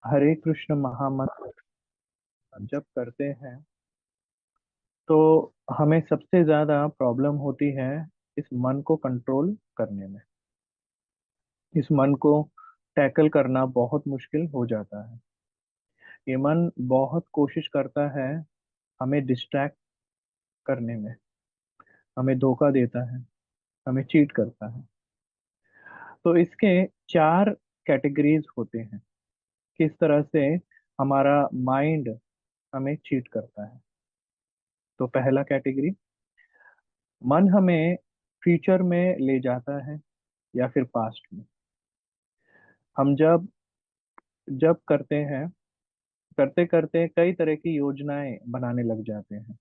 हरे कृष्ण महामंत्र जब करते हैं तो हमें सबसे ज्यादा प्रॉब्लम होती है इस मन को कंट्रोल करने में। इस मन को टैकल करना बहुत मुश्किल हो जाता है। ये मन बहुत कोशिश करता है हमें डिस्ट्रैक्ट करने में, हमें धोखा देता है, हमें चीट करता है। तो इसके चार कैटेगरीज होते हैं, किस तरह से हमारा माइंड हमें चीट करता है। तो पहला कैटेगरी, मन हमें फ्यूचर में ले जाता है या फिर पास्ट में। हम जब जब करते हैं, करते करते कई तरह की योजनाएं बनाने लग जाते हैं।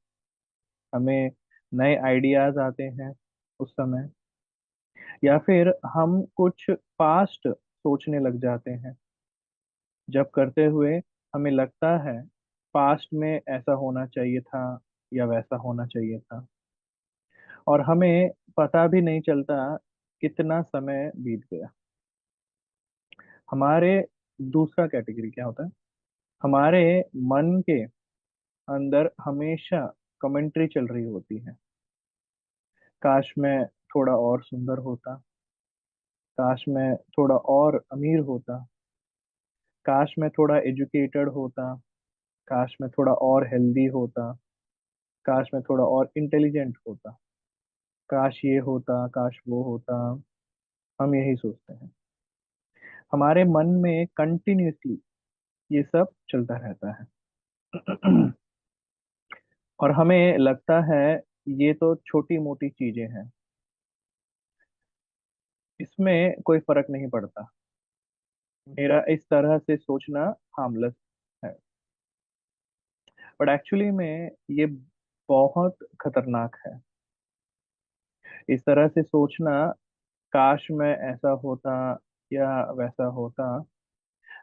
हमें नए आइडियाज आते हैं उस समय, या फिर हम कुछ पास्ट सोचने लग जाते हैं। जब करते हुए हमें लगता है पास्ट में ऐसा होना चाहिए था या वैसा होना चाहिए था, और हमें पता भी नहीं चलता कितना समय बीत गया। हमारे दूसरा कैटेगरी क्या होता है, हमारे मन के अंदर हमेशा कमेंट्री चल रही होती है। काश मैं थोड़ा और सुंदर होता, काश मैं थोड़ा और अमीर होता, काश मैं थोड़ा एजुकेटेड होता, काश मैं थोड़ा और हेल्दी होता, काश मैं थोड़ा और इंटेलिजेंट होता, काश ये होता, काश वो होता। हम यही सोचते हैं। हमारे मन में कंटिन्यूअसली ये सब चलता रहता है। और हमें लगता है ये तो छोटी मोटी चीजें हैं, इसमें कोई फर्क नहीं पड़ता, मेरा इस तरह से सोचना हार्मलेस है। बट एक्चुअली में ये बहुत खतरनाक है। इस तरह से सोचना, काश मैं ऐसा होता या वैसा होता,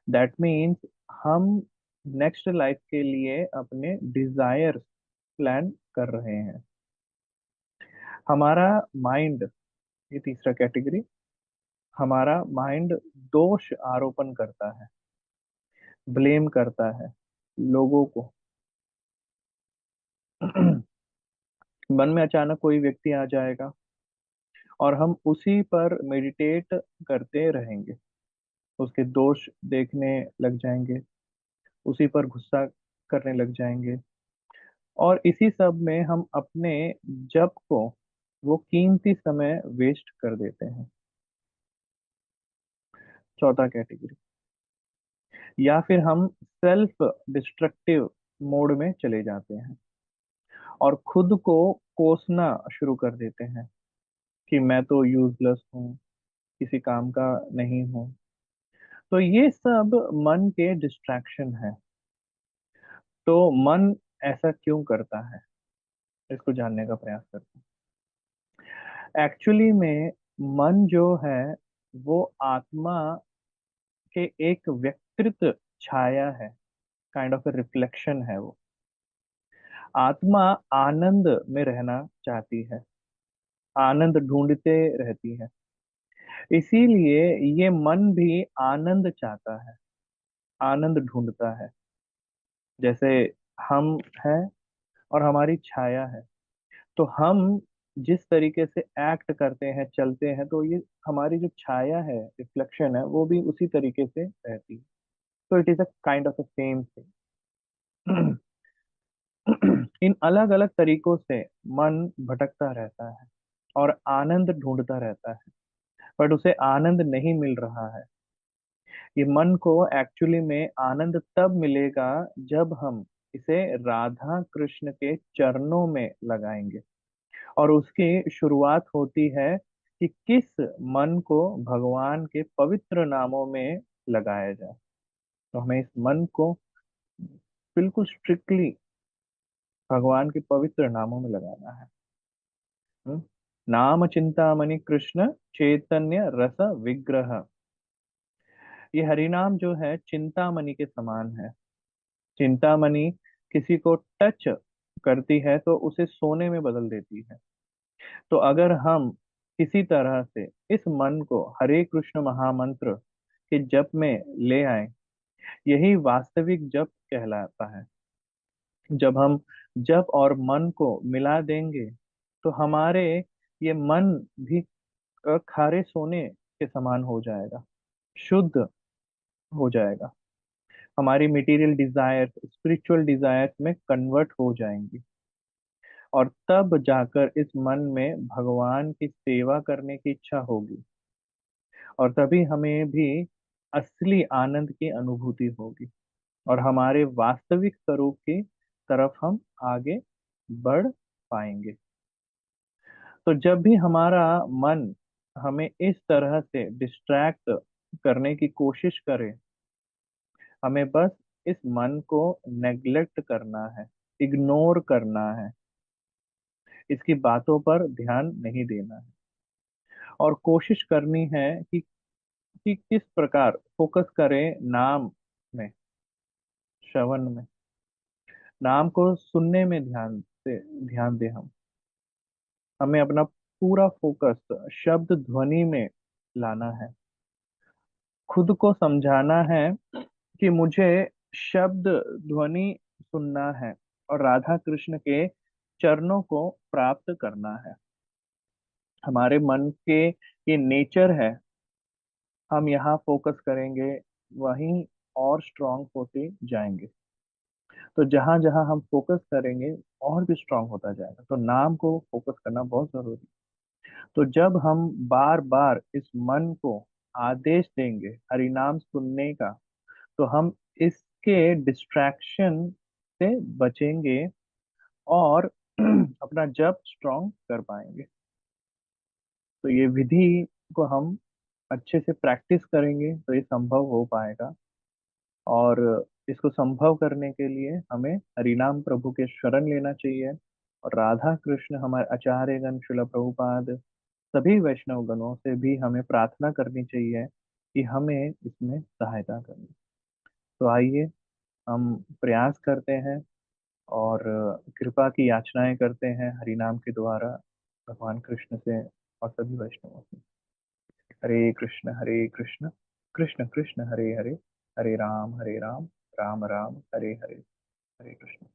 दैट मीन्स हम नेक्स्ट लाइफ के लिए अपने डिजायर प्लान कर रहे हैं। हमारा माइंड, ये तीसरा कैटेगरी, हमारा माइंड दोष आरोपण करता है, ब्लेम करता है लोगों को। मन में अचानक कोई व्यक्ति आ जाएगा और हम उसी पर मेडिटेट करते रहेंगे, उसके दोष देखने लग जाएंगे, उसी पर गुस्सा करने लग जाएंगे, और इसी सब में हम अपने जब को, वो कीमती समय वेस्ट कर देते हैं। चौथा कैटेगरी, या फिर हम सेल्फ डिस्ट्रक्टिव मोड में चले जाते हैं और खुद को कोसना शुरू कर देते हैं कि मैं तो यूजलेस हूँ, किसी काम का नहीं हूँ। तो ये सब मन के डिस्ट्रैक्शन है। तो मन ऐसा क्यों करता है, इसको जानने का प्रयास करते हैं। एक्चुअली में मन जो है वो आत्मा के एक व्यक्तित्व छाया है, काइंड ऑफ ए रिफ्लेक्शन है वो। आत्मा आनंद में रहना चाहती है, आनंद ढूंढते रहती है। इसीलिए ये मन भी आनंद चाहता है, आनंद ढूंढता है। जैसे हम हैं और हमारी छाया है, तो हम जिस तरीके से एक्ट करते हैं, चलते हैं, तो ये हमारी जो छाया है, रिफ्लेक्शन है, वो भी उसी तरीके से रहती है। तो it is a kind of a same thing. इन अलग अलग तरीकों से मन भटकता रहता है और आनंद ढूंढता रहता है, बट उसे आनंद नहीं मिल रहा है। ये मन को एक्चुअली में आनंद तब मिलेगा जब हम इसे राधा कृष्ण के चरणों में लगाएंगे। और उसकी शुरुआत होती है कि किस मन को भगवान के पवित्र नामों में लगाया जाए। तो हमें इस मन को बिल्कुल स्ट्रिक्टली भगवान के पवित्र नामों में लगाना है। हम्म? नाम चिंतामणि कृष्ण चैतन्य रस विग्रह। ये हरिनाम जो है चिंतामणि के समान है। चिंतामणि किसी को टच करती है तो उसे सोने में बदल देती है। तो अगर हम किसी तरह से इस मन को हरे कृष्ण महामंत्र के जप में ले आए, यही वास्तविक जप कहलाता है। जब हम जप और मन को मिला देंगे तो हमारे ये मन भी खारे सोने के समान हो जाएगा, शुद्ध हो जाएगा। हमारी मटेरियल डिजायर्स स्पिरिचुअल डिजायर्स में कन्वर्ट हो जाएंगी, और तब जाकर इस मन में भगवान की सेवा करने की इच्छा होगी, और तभी हमें भी असली आनंद की अनुभूति होगी, और हमारे वास्तविक स्वरूप की तरफ हम आगे बढ़ पाएंगे। तो जब भी हमारा मन हमें इस तरह से डिस्ट्रैक्ट करने की कोशिश करे, हमें बस इस मन को नेग्लेक्ट करना है, इग्नोर करना है, इसकी बातों पर ध्यान नहीं देना है, और कोशिश करनी है कि किस प्रकार फोकस करें नाम में, श्रवण में, नाम को सुनने में ध्यान दे। हम हमें अपना पूरा फोकस शब्द ध्वनि में लाना है। खुद को समझाना है कि मुझे शब्द ध्वनि सुनना है और राधा कृष्ण के चरणों को प्राप्त करना है। हमारे मन के ये नेचर है, हम यहाँ फोकस करेंगे वहीं और स्ट्रांग होते जाएंगे। तो जहां जहां हम फोकस करेंगे और भी स्ट्रांग होता जाएगा। तो नाम को फोकस करना बहुत जरूरी है। तो जब हम बार बार इस मन को आदेश देंगे हरिनाम सुनने का, तो हम इसके डिस्ट्रैक्शन से बचेंगे और अपना जप स्ट्रांग कर पाएंगे। तो ये विधि को हम अच्छे से प्रैक्टिस करेंगे तो ये संभव हो पाएगा। और इसको संभव करने के लिए हमें हरिनाम प्रभु के शरण लेना चाहिए, और राधा कृष्ण हमारे आचार्यगण शिला प्रभुपाद सभी वैष्णव गणों से भी हमें प्रार्थना करनी चाहिए कि हमें इसमें सहायता करें। तो आइए हम प्रयास करते हैं और कृपा की याचनाएं करते हैं हरिनाम के द्वारा भगवान कृष्ण से और सभी वैष्णवों से। हरे कृष्ण कृष्ण कृष्ण हरे हरे, हरे राम राम राम हरे हरे, हरे कृष्ण।